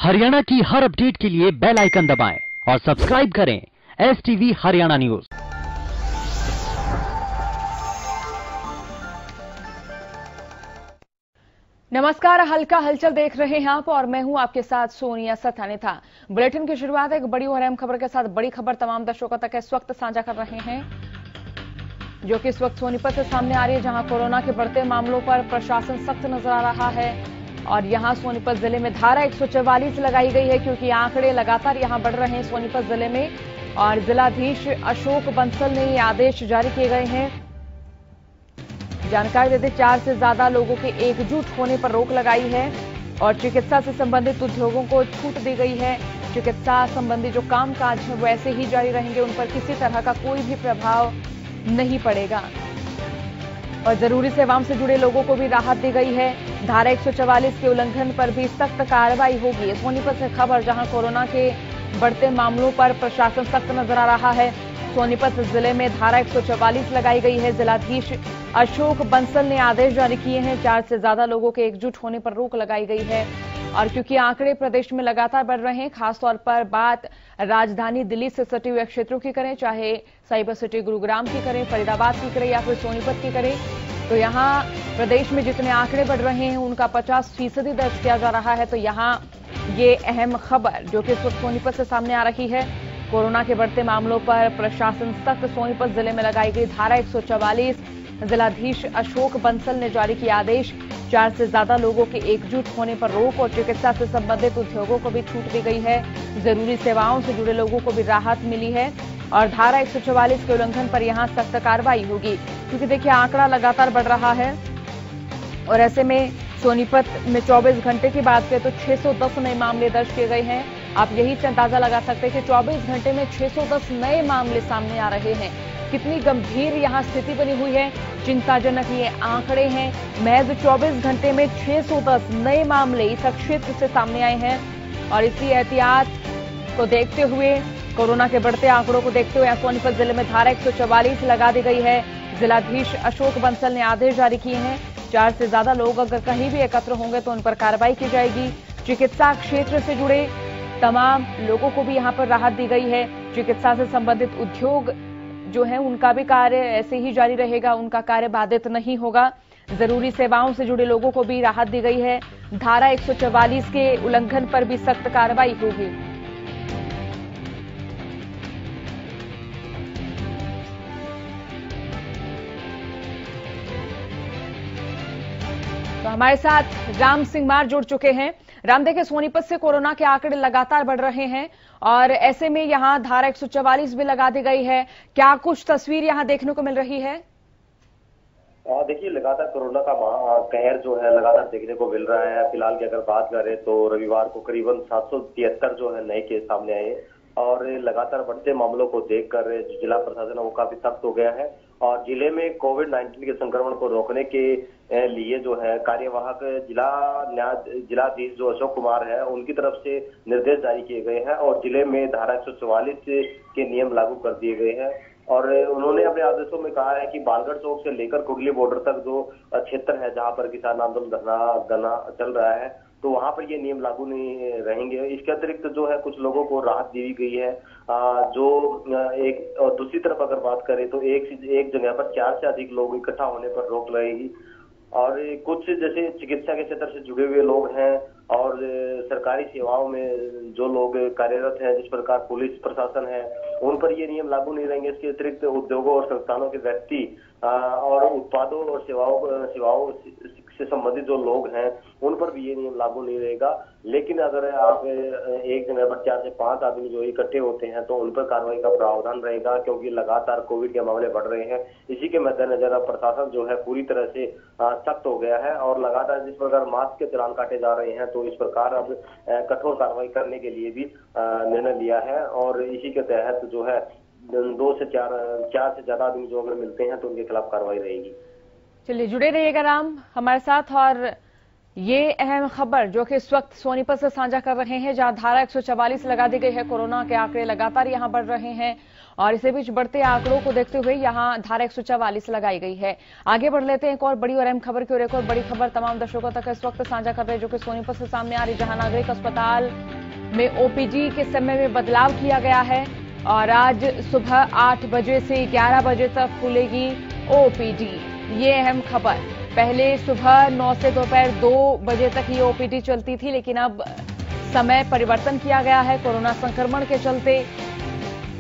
हरियाणा की हर अपडेट के लिए बेल आइकन दबाएं और सब्सक्राइब करें STV हरियाणा न्यूज। नमस्कार, हल्का हलचल देख रहे हैं आप और मैं हूं आपके साथ सोनिया सथानी था। बुलेटिन की शुरुआत एक बड़ी और अहम खबर के साथ। बड़ी खबर तमाम दर्शकों तक इस वक्त साझा कर रहे हैं, जो कि इस वक्त सोनीपत से सामने आ रही है, जहां कोरोना के बढ़ते मामलों पर प्रशासन सख्त नजर आ रहा है। और यहां सोनीपत जिले में धारा 144 लगाई गई है, क्योंकि आंकड़े लगातार यहां बढ़ रहे हैं सोनीपत जिले में। और जिलाधीश अशोक बंसल ने ये आदेश जारी किए गए हैं। जानकारी देते 4 से ज्यादा लोगों के एकजुट होने पर रोक लगाई है और चिकित्सा से संबंधित उद्योगों को छूट दी गई है। चिकित्सा संबंधी जो कामकाज है वो ऐसे ही जारी रहेंगे, उन पर किसी तरह का कोई भी प्रभाव नहीं पड़ेगा। और जरूरी सेवाओं से जुड़े लोगों को भी राहत दी गई है। धारा 144 के उल्लंघन पर भी सख्त कार्रवाई होगी। सोनीपत से खबर, जहां कोरोना के बढ़ते मामलों पर प्रशासन सख्त नजर आ रहा है। सोनीपत जिले में धारा 144 लगाई गई है। जिलाधीश अशोक बंसल ने आदेश जारी किए हैं। 4 से ज्यादा लोगों के एकजुट होने पर रोक लगाई गई है। और क्योंकि आंकड़े प्रदेश में लगातार बढ़ रहे हैं, खासतौर पर बात राजधानी दिल्ली से सटे हुए क्षेत्रों की करें, चाहे साइबर सिटी गुरुग्राम की करें, फरीदाबाद की करें या फिर सोनीपत की करें, तो यहाँ प्रदेश में जितने आंकड़े बढ़ रहे हैं उनका 50% दर्ज किया जा रहा है। तो यहाँ ये अहम खबर जो कि इस वक्त सोनीपत से सामने आ रही है। कोरोना के बढ़ते मामलों पर प्रशासन सख्त। सोनीपत जिले में लगाई गई धारा 144। जिलाधीश अशोक बंसल ने जारी किया आदेश। 4 से ज्यादा लोगों के एकजुट होने पर रोक और चिकित्सा से संबंधित उद्योगों को भी छूट दी गई है। जरूरी सेवाओं से जुड़े लोगों को भी राहत मिली है और धारा 144 के उल्लंघन पर यहां सख्त कार्रवाई होगी, क्योंकि देखिए आंकड़ा लगातार बढ़ रहा है। और ऐसे में सोनीपत में 24 घंटे की बात करें तो 610 नए मामले दर्ज किए गए हैं। आप यही से अंदाजा लगा सकते हैं कि 24 घंटे में 610 नए मामले सामने आ रहे हैं। कितनी गंभीर यहां स्थिति बनी हुई है, चिंताजनक ये आंकड़े हैं। महज 24 घंटे में 610 नए मामले इस क्षेत्र से सामने आए हैं। और इसी एहतियात को देखते हुए, कोरोना के बढ़ते आंकड़ों को देखते हुए सोनीपत जिले में धारा 144 लगा दी गई है। जिलाधीश अशोक बंसल ने आदेश जारी किए हैं। 4 से ज्यादा लोग अगर कहीं भी एकत्र होंगे तो उन पर कार्रवाई की जाएगी। चिकित्सा क्षेत्र से जुड़े तमाम लोगों को भी यहां पर राहत दी गई है। चिकित्सा से संबंधित उद्योग जो है उनका भी कार्य ऐसे ही जारी रहेगा, उनका कार्य बाधित नहीं होगा। जरूरी सेवाओं से जुड़े लोगों को भी राहत दी गई है। धारा 144 के उल्लंघन पर भी सख्त कार्रवाई होगी। तो हमारे साथ राम सिंह मार जुड़ चुके हैं। राम, देखिए सोनीपत से कोरोना के आंकड़े लगातार बढ़ रहे हैं और ऐसे में यहां धारा 144 भी लगा दी गई है। क्या कुछ तस्वीर यहां देखने को मिल रही है? देखिए लगातार कोरोना का कहर जो है लगातार देखने को मिल रहा है। फिलहाल की अगर बात करें तो रविवार को करीबन 773 जो है नए केस सामने आए और लगातार बढ़ते मामलों को देखकर जो जिला प्रशासन है वो काफी सख्त हो गया है। और जिले में कोविड-19 के संक्रमण को रोकने के लिए जो है कार्यवाहक जिलाधीश जो अशोक कुमार है उनकी तरफ से निर्देश जारी किए गए हैं और जिले में धारा 144 के नियम लागू कर दिए गए हैं। और उन्होंने अपने आदेशों में कहा है कि बालगढ़ चौक से लेकर कुडली बॉर्डर तक जो क्षेत्र है जहां पर किसान आंदोलन धरना चल रहा है तो वहां पर ये नियम लागू नहीं रहेंगे। इसके अतिरिक्त जो है कुछ लोगों को राहत दी गई है। जो एक और दूसरी तरफ अगर बात करें तो एक जगह पर 4 से अधिक लोग इकट्ठा होने पर रोक लगेगी। और कुछ जैसे चिकित्सा के क्षेत्र से जुड़े हुए लोग हैं और सरकारी सेवाओं में जो लोग कार्यरत हैं, जिस प्रकार पुलिस प्रशासन है, उन पर ये नियम लागू नहीं रहेंगे। इसके अतिरिक्त उद्योगों और संस्थानों के व्यक्ति और उत्पादों और सेवाओं से संबंधित जो लोग हैं उन पर भी ये नियम लागू नहीं रहेगा। लेकिन अगर आप एक जगह पर 4 से 5 आदमी जो इकट्ठे होते हैं तो उन पर कार्रवाई का प्रावधान रहेगा, क्योंकि लगातार कोविड के मामले बढ़ रहे हैं। इसी के मद्देनजर अब प्रशासन जो है पूरी तरह से सख्त हो गया है और लगातार जिस प्रकार मास्क के चालान काटे जा रहे हैं तो इस प्रकार अब कठोर कार्रवाई करने के लिए भी निर्णय लिया है। और इसी के तहत जो है 2 से 4 से ज्यादा आदमी जो अगर मिलते हैं तो उनके खिलाफ कार्रवाई रहेगी। चलिए जुड़े रहिएगा राम हमारे साथ। और ये अहम खबर जो कि इस वक्त सोनीपत से साझा कर रहे हैं, जहां धारा 144 लगा दी गई है। कोरोना के आंकड़े लगातार यहां बढ़ रहे हैं और इसी बीच बढ़ते आंकड़ों को देखते हुए यहां धारा 144 लगाई गई है। आगे बढ़ लेते हैं एक और बड़ी और अहम खबर की ओर। एक और बड़ी खबर तमाम दर्शकों तक इस वक्त साझा कर रहे हैं, जो कि सोनीपत से सामने आ रही, जहां नागरिक अस्पताल में ओपीडी के समय में बदलाव किया गया है और आज सुबह 8 बजे से 11 बजे तक खुलेगी ओपीडी। ये अहम खबर। पहले सुबह 9 से दोपहर 2 बजे तक ये ओपीडी चलती थी, लेकिन अब समय परिवर्तन किया गया है। कोरोना संक्रमण के चलते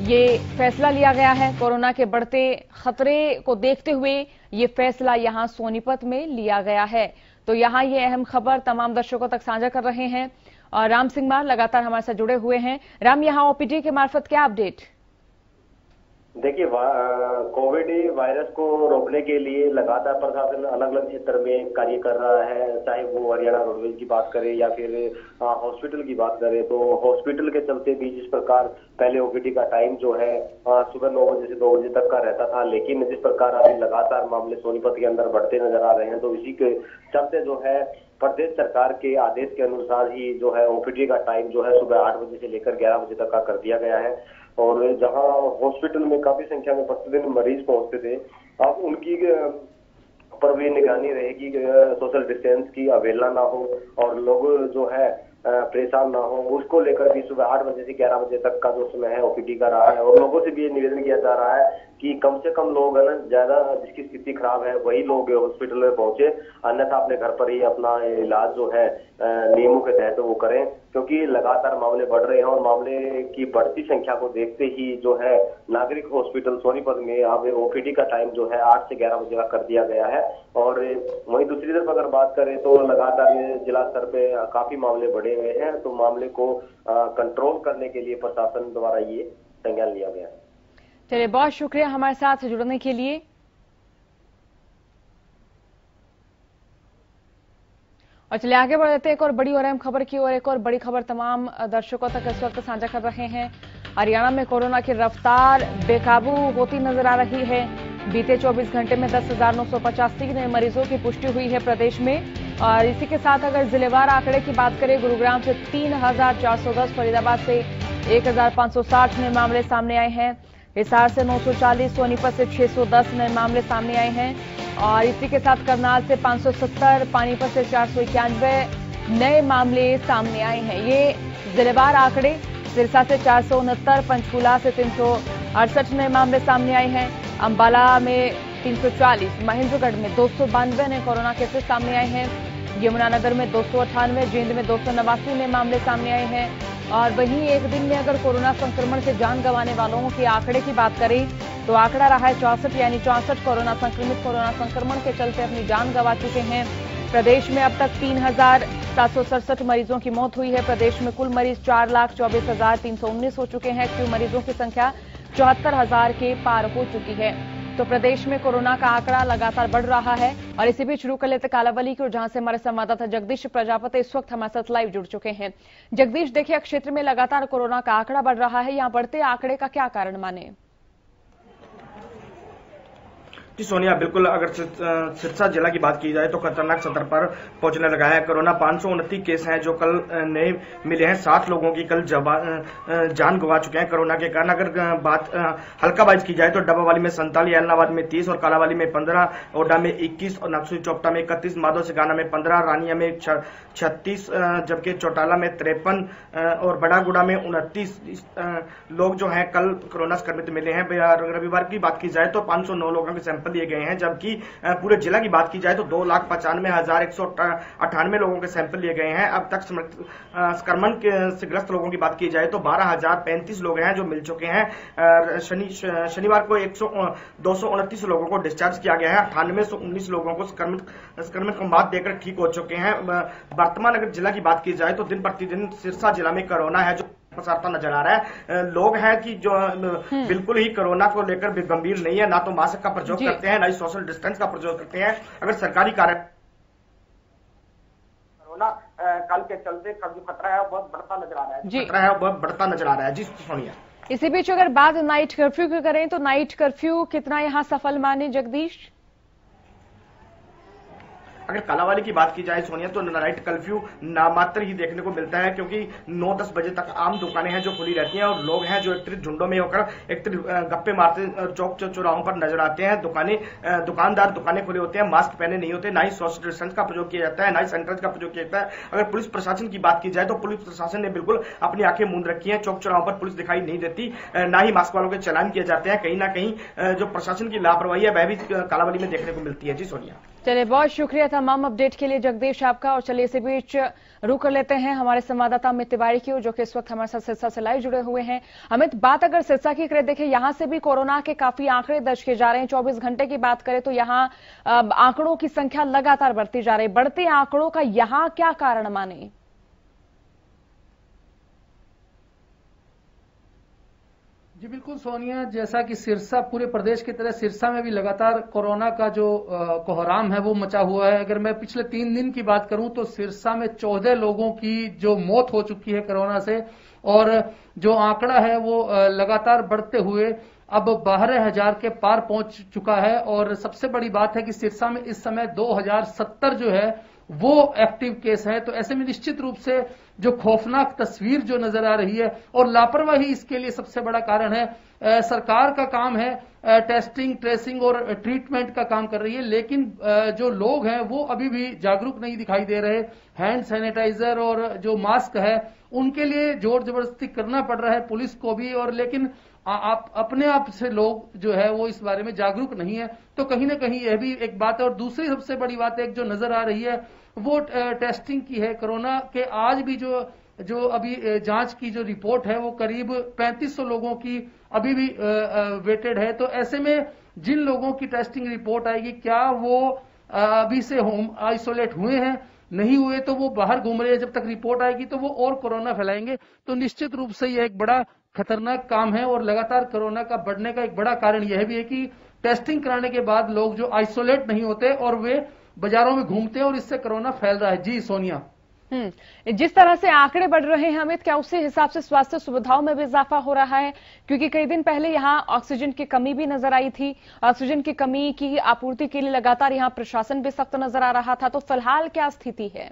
ये फैसला लिया गया है। कोरोना के बढ़ते खतरे को देखते हुए ये फैसला यहां सोनीपत में लिया गया है। तो यहां ये अहम खबर तमाम दर्शकों तक साझा कर रहे हैं और राम सिंह मार लगातार हमारे साथ जुड़े हुए हैं। राम, यहां ओपीडी के मार्फत क्या अपडेट? देखिए, कोविड वायरस को रोकने के लिए लगातार प्रशासन अलग अलग क्षेत्र में कार्य कर रहा है। चाहे वो हरियाणा रोडवेज की बात करें या फिर हॉस्पिटल की बात करें, तो हॉस्पिटल के चलते भी जिस प्रकार पहले ओपीडी का टाइम जो है सुबह 9 बजे से 2 बजे तक का रहता था, लेकिन जिस प्रकार अभी लगातार मामले सोनीपत के अंदर बढ़ते नजर आ रहे हैं, तो इसी के चलते जो है प्रदेश सरकार के आदेश के अनुसार ही जो है ओपीडी का टाइम जो है सुबह 8 बजे से लेकर 11 बजे तक का कर दिया गया है। और जहां हॉस्पिटल में काफी संख्या में प्रतिदिन मरीज पहुंचते थे, अब उनकी पर भी निगरानी रहेगी, सोशल डिस्टेंस की अवहेलना ना हो और लोग जो है परेशान ना हो। उसको लेकर भी सुबह 8 बजे से 11 बजे तक का जो समय है ओपीडी का रहा है और लोगों से भी ये निवेदन किया जा रहा है कि कम से कम लोग है ना, ज्यादा जिसकी स्थिति खराब है वही लोग हॉस्पिटल में पहुंचे, अन्यथा अपने घर पर ही अपना इलाज जो है नियमों के तहत वो करें, क्योंकि लगातार मामले बढ़ रहे हैं और मामले की बढ़ती संख्या को देखते ही जो है नागरिक हॉस्पिटल सोनीपत में अब ओपीडी का टाइम जो है 8 से 11 बजे का कर दिया गया है। और वहीं दूसरी तरफ अगर बात करें तो लगातार जिला स्तर पे काफी मामले बढ़े हुए हैं, तो मामले को कंट्रोल करने के लिए प्रशासन द्वारा ये संज्ञान लिया गया है। चलिए, बहुत शुक्रिया हमारे साथ जुड़ने के लिए। और चलिए आगे बढ़ जाते हैं एक और बड़ी और अहम खबर की ओर। एक और बड़ी खबर तमाम दर्शकों तक इस वक्त साझा कर रहे हैं। हरियाणा में कोरोना की रफ्तार बेकाबू होती नजर आ रही है। बीते 24 घंटे में 10,985 नए मरीजों की पुष्टि हुई है प्रदेश में। और इसी के साथ अगर जिलेवार आंकड़े की बात करें, गुरुग्राम से 3,410, फरीदाबाद से 1,560 नए मामले सामने आए हैं, हिसार से 940, सोनीपत से 610 नए मामले सामने आए हैं और इसी के साथ करनाल से 570, पानीपत से 491 नए मामले सामने आए हैं। ये जिलेवार आंकड़े। सिरसा से 469, पंचकूला से 368 नए मामले सामने आए हैं, अंबाला में 340, महेंद्रगढ़ में 292 नए कोरोना केसेस सामने आए हैं, यमुनानगर में 298, जींद में 289 नए मामले सामने आए हैं। और वहीं एक दिन में अगर कोरोना संक्रमण से जान गंवाने वालों के आंकड़े की बात करें तो आंकड़ा रहा है 64, यानी 64 कोरोना संक्रमित कोरोना संक्रमण के चलते अपनी जान गंवा चुके हैं। प्रदेश में अब तक 3,767 मरीजों की मौत हुई है। प्रदेश में कुल मरीज 4,24,319 हो चुके हैं। एक्टिव मरीजों की संख्या 74,000 के पार हो चुकी है। तो प्रदेश में कोरोना का आंकड़ा लगातार बढ़ रहा है। और इसी बीच शुरू कर लेते कालावली की, और जहां से हमारे संवाददाता जगदीश प्रजापति इस वक्त हमारे साथ लाइव जुड़ चुके हैं। जगदीश, देखिए क्षेत्र में लगातार कोरोना का आंकड़ा बढ़ रहा है, यहाँ बढ़ते आंकड़े का क्या कारण माने? जी सोनिया, बिल्कुल अगर सिरसा जिला की बात की जाए तो खतरनाक सतर पर पहुंचने लगा है। कोरोना 529 केस हैं जो कल नए मिले हैं। 7 लोगों की कल जान गंवा चुके हैं कोरोना के कारण। अगर बात हल्काबाज की जाए तो डब्बावाली में 47, एलनाबाद में 30 और कालावाली में 15, ओडा में 21 और नक्सली चौपटा में 31, माधो सिगाना में 15, रानिया में 36, जबकि चौटाला में 53 और बड़ागुड़ा में 29 लोग जो हैं कल कोरोना संक्रमित मिले हैं। रविवार की बात की जाए तो 509 लोगों के सैंपल लिए गए हैं, जबकि पूरे जिला की बात की जाए तो 2,95,198 लोगों के सैंपल लिए गए हैं। अब तक संक्रमण से ग्रस्त लोगों की बात की जाए तो 12,035 लोग हैं जो मिल चुके हैं। शनिवार को 229 लोगों को डिस्चार्ज किया गया है। 9819 लोगों को संक्रमित को मात देकर ठीक हो चुके हैं। वर्तमान अगर जिला की बात की जाए तो दिन प्रतिदिन सिरसा जिला में कोरोना है जो पसारता नजर आ रहा है। लोग हैं कि जो बिल्कुल ही कोरोना को लेकर भी गंभीर नहीं है, ना तो मास्क का प्रयोग करते हैं, ना ही सोशल डिस्टेंस का प्रयोग करते हैं। अगर सरकारी कार्य कोरोना कल के चलते जो खतरा है बहुत बढ़ता नजर आ रहा है, खतरा है बहुत बढ़ता नजर आ रहा है। जी सोनिया, इसी बीच अगर बात नाइट कर्फ्यू की करें तो नाइट कर्फ्यू कितना यहाँ सफल माने जगदीश? अगर कालावाली की बात की जाए सोनिया, तो नाइट कर्फ्यू नामात्र ही देखने को मिलता है, क्योंकि 9-10 बजे तक आम दुकानें हैं जो खुली रहती हैं और लोग हैं जो एकत्रित झुंडों में होकर एकत्रित गप्पे मारते चौक चौराहों पर नजर आते हैं। दुकानदार दुकानें खुले होते हैं, मास्क पहने नहीं होते, ना ही सोशल डिस्टेंस का प्रयोग किया जाता है, ना ही सैनिटाइजर का प्रयोग किया जाता है। अगर पुलिस प्रशासन की बात की जाए तो पुलिस प्रशासन ने बिल्कुल अपनी आंखें मूंद रखी हैं, चौक चौराहों पर पुलिस दिखाई नहीं देती, ना ही मास्क वालों के चालान किए जाते हैं। कहीं ना कहीं जो प्रशासन की लापरवाही है वह भी कालावली में देखने को मिलती है। जी सोनिया, चलिए बहुत शुक्रिया तमाम अपडेट के लिए जगदीश आपका। और चलिए इसी बीच रुक कर लेते हैं हमारे संवाददाता अमित तिवारी की, जो कि इस वक्त हमारे साथ सिरसा से लाइव जुड़े हुए हैं। अमित, बात अगर सिरसा की करें, देखिए यहां से भी कोरोना के काफी आंकड़े दर्ज किए जा रहे हैं। 24 घंटे की बात करें तो यहां आंकड़ों की संख्या लगातार बढ़ती जा रही है। बढ़ते आंकड़ों का यहां क्या कारण माने? जी बिल्कुल सोनिया, जैसा कि सिरसा पूरे प्रदेश की तरह सिरसा में भी लगातार कोरोना का जो कोहराम है वो मचा हुआ है। अगर मैं पिछले 3 दिन की बात करूं तो सिरसा में 14 लोगों की जो मौत हो चुकी है कोरोना से, और जो आंकड़ा है वो लगातार बढ़ते हुए अब 12,000 के पार पहुंच चुका है। और सबसे बड़ी बात है कि सिरसा में इस समय 2070 जो है वो एक्टिव केस है। तो ऐसे में निश्चित रूप से जो खौफनाक तस्वीर जो नजर आ रही है, और लापरवाही इसके लिए सबसे बड़ा कारण है। सरकार का काम है टेस्टिंग, ट्रेसिंग और ट्रीटमेंट का काम कर रही है, लेकिन जो लोग हैं वो अभी भी जागरूक नहीं दिखाई दे रहे। हैंड सैनिटाइजर और जो मास्क है उनके लिए जोर जबरदस्ती करना पड़ रहा है पुलिस को भी, और लेकिन आप अपने आप से लोग जो है वो इस बारे में जागरूक नहीं है। तो कहीं ना कहीं यह भी एक बात है। और दूसरी सबसे बड़ी बात एक जो नजर आ रही है वो टेस्टिंग की है। कोरोना के आज भी जो अभी जांच की जो रिपोर्ट है वो करीब 3500 लोगों की अभी भी वेटेड है। तो ऐसे में जिन लोगों की टेस्टिंग रिपोर्ट आएगी, क्या वो अभी से होम आइसोलेट हुए हैं, नहीं हुए तो वो बाहर घूम रहे हैं, जब तक रिपोर्ट आएगी तो वो और कोरोना फैलाएंगे। तो निश्चित रूप से यह एक बड़ा खतरनाक काम है। और लगातार कोरोना का बढ़ने का एक बड़ा कारण यह भी है कि टेस्टिंग कराने के बाद लोग जो आइसोलेट नहीं होते और वे बाजारों में घूमते हैं, और इससे कोरोना फैल रहा है। जी सोनिया, जिस तरह से आंकड़े बढ़ रहे हैं अमित, क्या उसी हिसाब से स्वास्थ्य सुविधाओं में भी इजाफा हो रहा है? क्योंकि कई दिन पहले यहां ऑक्सीजन की कमी भी नजर आई थी। ऑक्सीजन की कमी की आपूर्ति के लिए लगातार यहां प्रशासन भी सख्त नजर आ रहा था। तो फिलहाल क्या स्थिति है?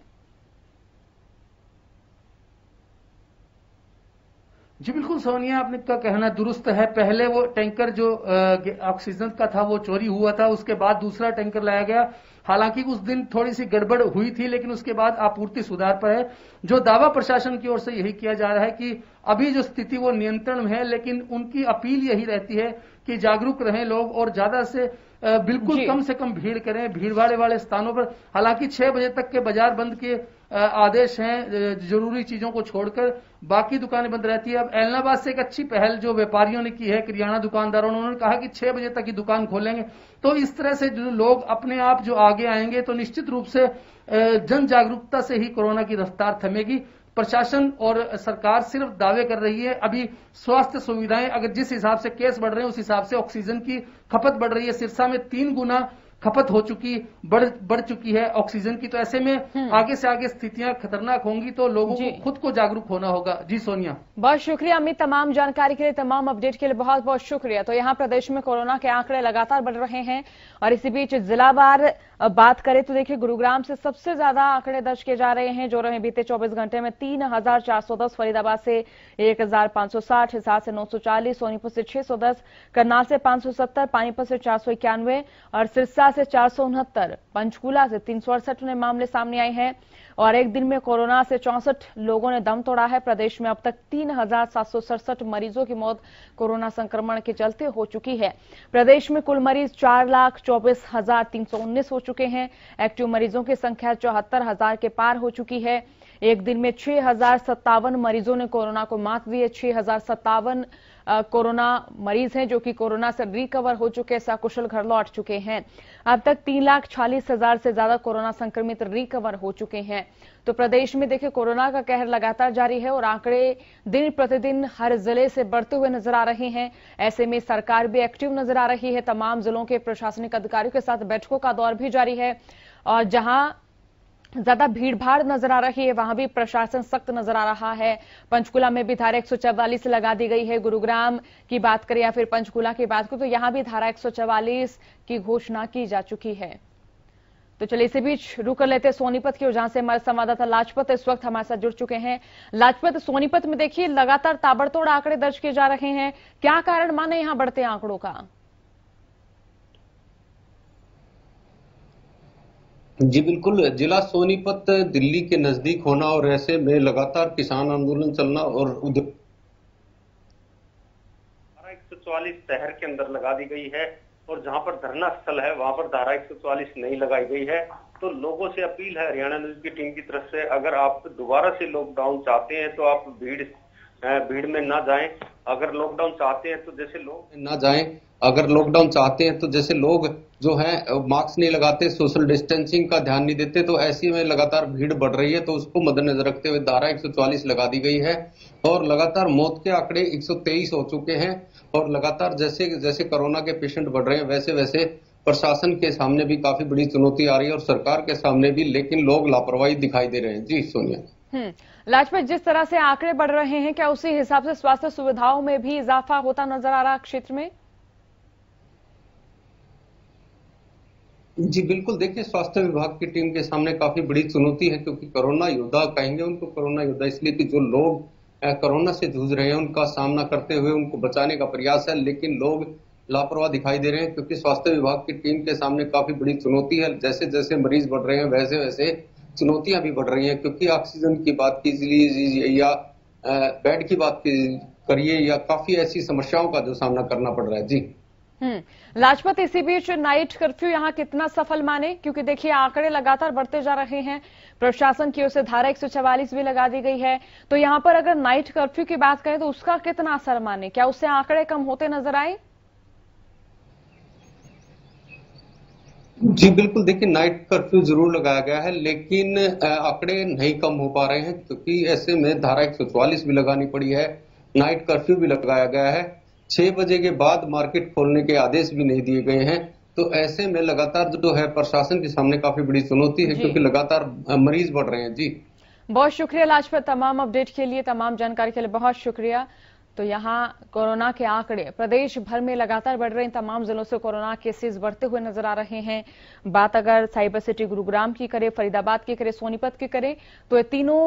जी बिल्कुल सोनिया, आपने का कहना दुरुस्त है। पहले वो टैंकर जो ऑक्सीजन का था वो चोरी हुआ था, उसके बाद दूसरा टैंकर लाया गया। हालांकि उस दिन थोड़ी सी गड़बड़ हुई थी, लेकिन उसके बाद आपूर्ति सुधार पर है। जो दावा प्रशासन की ओर से यही किया जा रहा है कि अभी जो स्थिति वो नियंत्रण में है, लेकिन उनकी अपील यही रहती है कि जागरूक रहें लोग और ज्यादा से बिल्कुल कम से कम भीड़ करें भीड़ भाड़ वाले स्थानों पर। हालांकि 6 बजे तक के बाजार बंद के आदेश हैं, जरूरी चीजों को छोड़कर बाकी दुकानें बंद रहती है। अब ऐलनाबाद से एक अच्छी पहल जो व्यापारियों ने की है, किराना दुकानदारों ने, उन्होंने कहा कि 6 बजे तक की दुकान खोलेंगे। तो इस तरह से जो लोग अपने आप जो आगे आएंगे तो निश्चित रूप से जन जागरूकता से ही कोरोना की रफ्तार थमेगी। प्रशासन और सरकार सिर्फ दावे कर रही है। अभी स्वास्थ्य सुविधाएं अगर जिस हिसाब से केस बढ़ रहे हैं उस हिसाब से ऑक्सीजन की खपत बढ़ रही है। सिरसा में 3 गुना खपत हो चुकी बढ़ चुकी है ऑक्सीजन की। तो ऐसे में आगे से आगे स्थितियां खतरनाक होंगी, तो लोगों को खुद को जागरूक होना होगा। जी सोनिया, बहुत शुक्रिया अमित, तमाम जानकारी के लिए, तमाम अपडेट के लिए बहुत बहुत शुक्रिया। तो यहाँ प्रदेश में कोरोना के आंकड़े लगातार बढ़ रहे हैं और इसी बीच जिलावार बात करें तो देखिए गुरुग्राम से सबसे ज्यादा आंकड़े दर्ज किए जा रहे हैं, जो रहे बीते 24 घंटे में 3,410, फरीदाबाद से 1,560, हिसार से 940, सोनीपत से 610, करनाल से 570, पानीपत से 491 और सिरसा से 469, पंचकूला से 368 नए मामले सामने आए हैं। और एक दिन में कोरोना से 64 लोगों ने दम तोड़ा है। प्रदेश में अब तक 3,767 मरीजों की मौत कोरोना संक्रमण के चलते हो चुकी है। प्रदेश में कुल मरीज 4,24,319 हो चुके हैं। एक्टिव मरीजों की संख्या 74,000 के पार हो चुकी है। एक दिन में 6,057 मरीजों ने कोरोना को मात दी है। 6,057 कोरोना मरीज हैं जो कि कोरोना से रिकवर हो चुके, सकुशल घर लौट चुके हैं। अब तक 3,40,000 से ज्यादा कोरोना संक्रमित रिकवर हो चुके हैं। तो प्रदेश में देखिए कोरोना का कहर लगातार जारी है और आंकड़े दिन प्रतिदिन हर जिले से बढ़ते हुए नजर आ रहे हैं। ऐसे में सरकार भी एक्टिव नजर आ रही है। तमाम जिलों के प्रशासनिक अधिकारियों के साथ बैठकों का दौर भी जारी है और जहां ज्यादा भीड़भाड़ नजर आ रही है वहां भी प्रशासन सख्त नजर आ रहा है। पंचकुला में भी धारा 144 लगा दी गई है। गुरुग्राम की बात करें या फिर पंचकुला की बात करें तो यहां भी धारा 144 की घोषणा की जा चुकी है। तो चलिए इसी बीच रुक कर लेते हैं सोनीपत की, और जहां से हमारे संवाददाता लाजपत इस वक्त हमारे साथ जुड़ चुके हैं। लाजपत, सोनीपत में देखिए लगातार ताबड़तोड़ आंकड़े दर्ज किए जा रहे हैं, क्या कारण माने यहां बढ़ते आंकड़ों का? जी बिल्कुल, जिला सोनीपत दिल्ली के नजदीक होना और ऐसे में लगातार किसान आंदोलन चलना और 144 शहर के अंदर लगा दी गई है, और जहां पर धरना स्थल है वहां पर धारा 144 नहीं लगाई गई है। तो लोगों से अपील है हरियाणा न्यूज की टीम की तरफ से, अगर आप दोबारा से लॉकडाउन चाहते हैं तो आप भीड़ में ना जाएं। अगर लॉकडाउन चाहते हैं तो जैसे लोग ना जाएं, अगर लॉकडाउन चाहते हैं तो जैसे लोग जो है मास्क नहीं लगाते, सोशल डिस्टेंसिंग का ध्यान नहीं देते, तो ऐसी में लगातार भीड़ बढ़ रही है। तो उसको मद्देनजर रखते हुए धारा 144 लगा दी गई है, और लगातार मौत के आंकड़े 123 हो चुके हैं। और लगातार जैसे जैसे कोरोना के पेशेंट बढ़ रहे हैं वैसे वैसे प्रशासन के सामने भी काफी बड़ी चुनौती आ रही है और सरकार के सामने भी, लेकिन लोग लापरवाही दिखाई दे रहे हैं। जी सोनिया। लाजपत, जिस तरह से आंकड़े बढ़ रहे हैं, क्या उसी हिसाब से स्वास्थ्य सुविधाओं में भी इजाफा होता नजर आ रहा क्षेत्र में? जी बिल्कुल, देखिए स्वास्थ्य विभाग की टीम के सामने काफी बड़ी चुनौती है, क्योंकि कोरोना योद्धा कहेंगे उनको, कोरोना योद्धा इसलिए कि जो लोग कोरोना से जूझ रहे हैं उनका सामना करते हुए उनको बचाने का प्रयास है, लेकिन लोग लापरवाह दिखाई दे रहे हैं, क्योंकि स्वास्थ्य विभाग की टीम के सामने काफी बड़ी चुनौती है। जैसे जैसे मरीज बढ़ रहे हैं वैसे वैसे चुनौतियां भी बढ़ रही हैं, क्योंकि ऑक्सीजन की बात कीजिए या बेड की बात करिए, या काफी ऐसी समस्याओं का जो सामना करना पड़ रहा है। जी लाजपत, इसी बीच नाइट कर्फ्यू यहाँ कितना सफल माने, क्योंकि देखिए आंकड़े लगातार बढ़ते जा रहे हैं, प्रशासन की ओर से धारा 144 भी लगा दी गई है, तो यहाँ पर अगर नाइट कर्फ्यू की बात करें तो उसका कितना असर माने, क्या उससे आंकड़े कम होते नजर आए? जी बिल्कुल, देखिए नाइट कर्फ्यू जरूर लगाया गया है, लेकिन आंकड़े नहीं कम हो पा रहे हैं, क्योंकि ऐसे में धारा 144 भी लगानी पड़ी है, नाइट कर्फ्यू भी लगाया गया है, 6 बजे के बाद मार्केट खोलने के आदेश भी नहीं दिए गए हैं। तो ऐसे में लगातार जो है प्रशासन के सामने काफी बड़ी चुनौती है, क्योंकि लगातार मरीज बढ़ रहे हैं। जी बहुत शुक्रिया लाजपत, तमाम अपडेट के लिए, तमाम जानकारी के लिए बहुत शुक्रिया। तो यहाँ कोरोना के आंकड़े प्रदेश भर में लगातार बढ़ रहे हैं, तमाम जिलों से कोरोना केसेस बढ़ते हुए नजर आ रहे हैं। बात अगर साइबर सिटी गुरुग्राम की करें, फरीदाबाद की करें, सोनीपत की करें, तो ये तीनों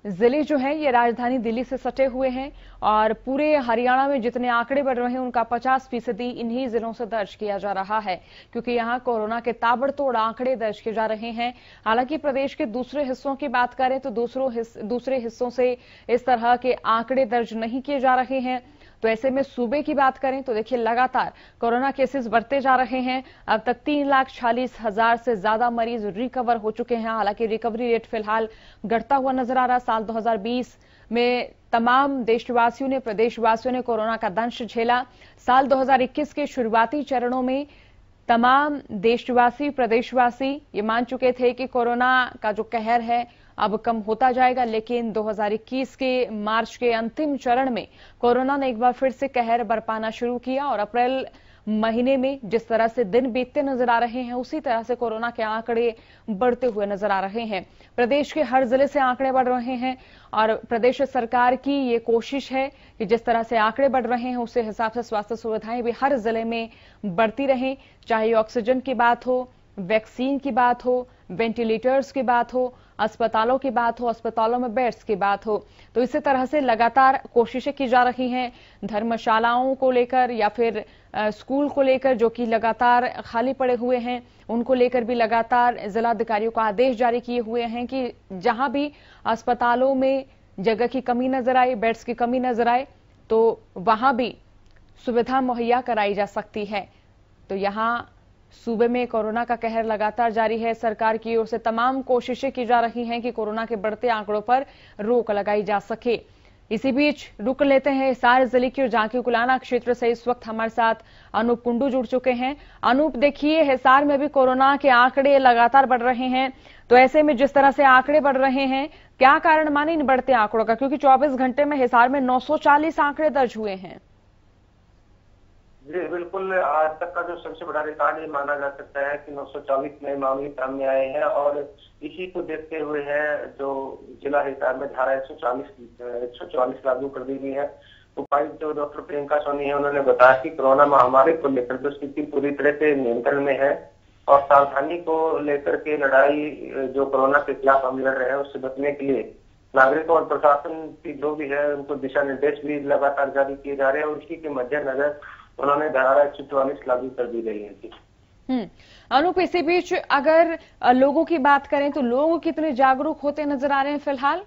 जिले जो हैं ये राजधानी दिल्ली से सटे हुए हैं, और पूरे हरियाणा में जितने आंकड़े बढ़ रहे हैं उनका 50% इन्हीं जिलों से दर्ज किया जा रहा है, क्योंकि यहां कोरोना के ताबड़तोड़ आंकड़े दर्ज किए जा रहे हैं। हालांकि प्रदेश के दूसरे हिस्सों की बात करें तो दूसरे हिस्सों से इस तरह के आंकड़े दर्ज नहीं किए जा रहे हैं। तो ऐसे में सूबे की बात करें तो देखिए लगातार कोरोना केसेस बढ़ते जा रहे हैं। अब तक 3,46,000 से ज्यादा मरीज रिकवर हो चुके हैं। हालांकि रिकवरी रेट फिलहाल घटता हुआ नजर आ रहा है। साल 2020 में तमाम देशवासियों ने, प्रदेशवासियों ने कोरोना का दंश झेला। साल 2021 के शुरुआती चरणों में तमाम देशवासी, प्रदेशवासी ये मान चुके थे कि कोरोना का जो कहर है अब कम होता जाएगा, लेकिन 2021 के मार्च के अंतिम चरण में कोरोना ने एक बार फिर से कहर बरपाना शुरू किया, और अप्रैल महीने में जिस तरह से दिन बीतते नजर आ रहे हैं उसी तरह से कोरोना के आंकड़े बढ़ते हुए नजर आ रहे हैं। प्रदेश के हर जिले से आंकड़े बढ़ रहे हैं, और प्रदेश सरकार की ये कोशिश है कि जिस तरह से आंकड़े बढ़ रहे हैं उसी हिसाब से स्वास्थ्य सुविधाएं भी हर जिले में बढ़ती रहें, चाहे ऑक्सीजन की बात हो, वैक्सीन की बात हो, वेंटिलेटर्स की बात हो, अस्पतालों की बात हो, अस्पतालों में बेड्स की बात हो। तो इसी तरह से लगातार कोशिशें की जा रही हैं। धर्मशालाओं को लेकर या फिर स्कूल को लेकर जो कि लगातार खाली पड़े हुए हैं, उनको लेकर भी लगातार जिलाधिकारियों को आदेश जारी किए हुए हैं कि जहां भी अस्पतालों में जगह की कमी नजर आए, बेड्स की कमी नजर आए, तो वहां भी सुविधा मुहैया कराई जा सकती है। तो यहां सूबे में कोरोना का कहर लगातार जारी है। सरकार की ओर से तमाम कोशिशें की जा रही हैं कि कोरोना के बढ़ते आंकड़ों पर रोक लगाई जा सके। इसी बीच रुक लेते हैं हिसार जिले की, और जहां की कुलाना क्षेत्र से इस वक्त हमारे साथ अनूप कुंडू जुड़ चुके हैं। अनूप, देखिए हिसार में भी कोरोना के आंकड़े लगातार बढ़ रहे हैं, तो ऐसे में जिस तरह से आंकड़े बढ़ रहे हैं, क्या कारण माने इन बढ़ते आंकड़ों का? क्योंकि 24 घंटे में हिसार में 940 आंकड़े दर्ज हुए हैं। जी बिल्कुल, आज तक का जो सबसे बड़ा रिकॉर्ड ये माना जा सकता है कि 940 नए मामले सामने आए हैं, और इसी को देखते हुए है जो जिला हिसार में धारा 144 लागू कर दी गई है। उपायुक्त जो डॉक्टर प्रियंका सोनी है उन्होंने बताया कि कोरोना महामारी को लेकर जो स्थिति पूरी तरह से नियंत्रण में है, और सावधानी को लेकर के लड़ाई जो कोरोना के खिलाफ हम लड़ रहे हैं उससे बचने के लिए नागरिकों और प्रशासन की जो भी है उनको दिशा निर्देश भी लगातार जारी किए जा रहे हैं और इसी के मद्देनजर उन्होंने धारा 144 लागू कर दी गई है। अनूप, इसी बीच अगर लोगों की बात करें तो लोग कितने जागरूक होते नजर आ रहे हैं फिलहाल?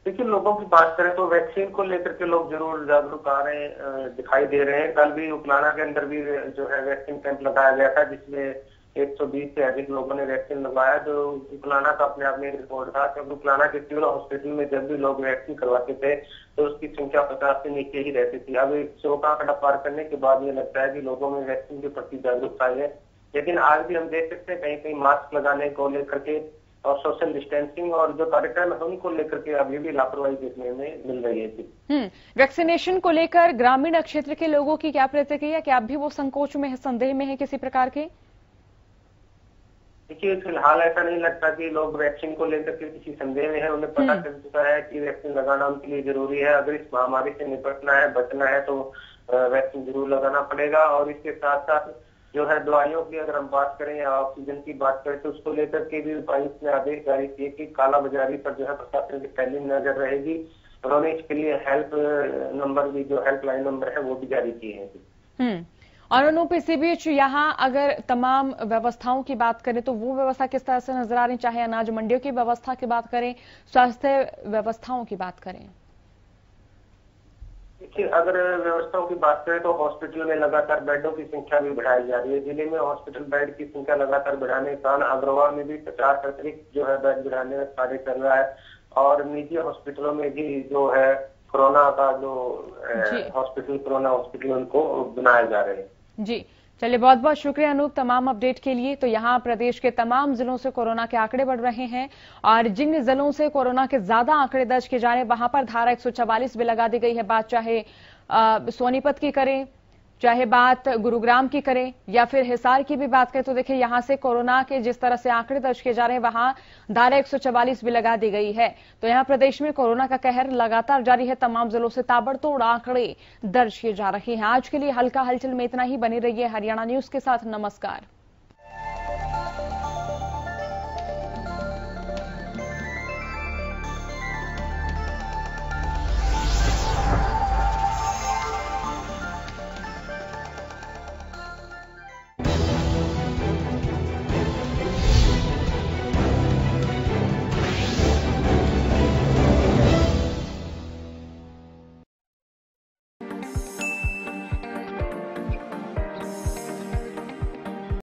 देखिए, लोगों की बात करें तो वैक्सीन को लेकर के लोग जरूर जागरूक आ रहे हैं, दिखाई दे रहे हैं। कल भी उपलाना के अंदर भी जो है वैक्सीन कैंप लगाया गया था जिसमें 120 से अधिक लोगों ने वैक्सीन लगवाया। जो उपलाना का अपने आप में एक रिकॉर्ड था, क्योंकि उपलाना के सिविल हॉस्पिटल में जब भी लोग वैक्सीन करवाते थे तो उसकी संख्या 50 से नीचे ही रहती थी। अब 100 का आंकड़ा पार करने के बाद ये लगता है कि लोगों में वैक्सीन के प्रति जागरूकता है। लेकिन आज भी हम देख सकते हैं कहीं कहीं मास्क लगाने को लेकर के और सोशल डिस्टेंसिंग और जो कार्यक्रम है उनको लेकर के अभी भी लापरवाही देखने में मिल रही है। वैक्सीनेशन को लेकर ग्रामीण क्षेत्र के लोगों की क्या प्रतिक्रिया? क्या अब भी वो संकोच में है, संदेह में है किसी प्रकार के? देखिए, फिलहाल ऐसा नहीं लगता कि लोग वैक्सीन को लेकर के किसी संदेह में है। उन्हें पता चल चुका है कि वैक्सीन लगाना उनके लिए जरूरी है। अगर इस महामारी से निपटना है, बचना है तो वैक्सीन जरूर लगाना पड़ेगा। और इसके साथ साथ जो है दवाइयों की अगर हम बात करें या ऑक्सीजन की बात करें तो उसको लेकर के भी उपायुक्त ने आदेश जारी किए कि कालाबाजारी पर जो है प्रशासन की पहली नजर रहेगी। उन्होंने इसके लिए हेल्प नंबर भी, जो हेल्पलाइन नंबर है वो भी जारी किए हैं। और अनूप, इसी बीच यहाँ अगर तमाम व्यवस्थाओं की बात करें तो वो व्यवस्था किस तरह से नजर आ रही, चाहे अनाज मंडियों की व्यवस्था की बात करें, स्वास्थ्य व्यवस्थाओं की बात करें? देखिए, अगर व्यवस्थाओं की बात करें तो हॉस्पिटल में लगातार बेडों की संख्या भी बढ़ाई जा रही है। जिले में हॉस्पिटल बेड की संख्या लगातार बढ़ाने के कारण अग्रवाल में भी 50 अतिरिक्त जो है बेड बढ़ाने का कार्य चल रहा है। और निजी हॉस्पिटलों में भी जो है कोरोना का जो हॉस्पिटल, कोरोना हॉस्पिटल उनको बनाए जा रहे हैं। जी, चलिए, बहुत बहुत शुक्रिया अनूप तमाम अपडेट के लिए। तो यहाँ प्रदेश के तमाम जिलों से कोरोना के आंकड़े बढ़ रहे हैं और जिन जिलों से कोरोना के ज्यादा आंकड़े दर्ज किए जा रहे हैं वहां पर धारा 144 भी लगा दी गई है। बात चाहे सोनीपत की करें, चाहे बात गुरुग्राम की करें या फिर हिसार की भी बात करें, तो देखिए यहां से कोरोना के जिस तरह से आंकड़े दर्ज किए जा रहे हैं वहां धारा 144 भी लगा दी गई है। तो यहां प्रदेश में कोरोना का कहर लगातार जारी है। तमाम जिलों से ताबड़तोड़ आंकड़े दर्ज किए जा रहे हैं। आज के लिए हल्का हलचल में इतना ही। बने रहिए हरियाणा न्यूज के साथ। नमस्कार।